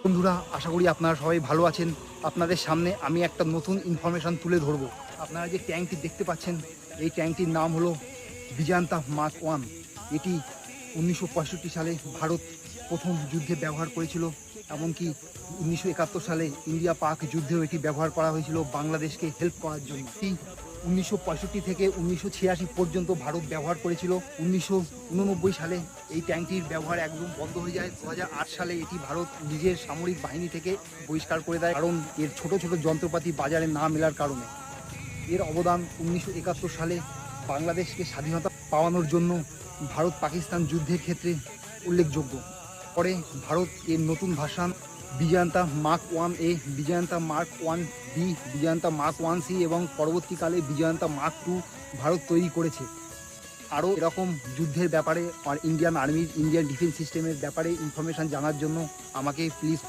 বন্ধুরা, আশা করি আপনারা সবাই ভালো আছেন। আপনাদের সামনে আমি একটা নতুন ইনফরমেশান তুলে ধরবো। আপনারা যে ট্যাঙ্কটি দেখতে পাচ্ছেন, এই ট্যাঙ্কটির নাম হলো বিজান্তা মার্ক ওয়ান। এটি 1965 সালে ভারত প্রথম যুদ্ধে ব্যবহার করেছিল। এমনকি 1971 সালে ইন্ডিয়া পাক যুদ্ধেও এটি ব্যবহার করা হয়েছিল বাংলাদেশকে হেল্প করার জন্য। 1965 থেকে 1986 পর্যন্ত ভারত ব্যবহার করেছিল। 1989 সালে এই ট্যাঙ্কটির ব্যবহার একদম বন্ধ হয়ে যায়। 2008 সালে এটি ভারত নিজের সামরিক বাহিনী থেকে বহিষ্কার করে দেয়, কারণ এর ছোট ছোট যন্ত্রপাতি বাজারে না মেলার কারণে। এর অবদান 1971 সালে বাংলাদেশকে স্বাধীনতা পাওয়ানোর জন্য ভারত পাকিস্তান যুদ্ধের ক্ষেত্রে উল্লেখযোগ্য। পরে ভারত এর নতুন version Vijayanta mark one A, Vijayanta mark one B, Vijayanta mark one C এবং পরবর্তীকালে বিজয়ন্তা মার্ক টু ভারত তৈরি করেছে। আরও এরকম যুদ্ধের ব্যাপারে আর ইন্ডিয়ান আর্মির, ইন্ডিয়ান ডিফেন্স সিস্টেমের ব্যাপারে ইনফরমেশান জানার জন্য আমাকে প্লিজ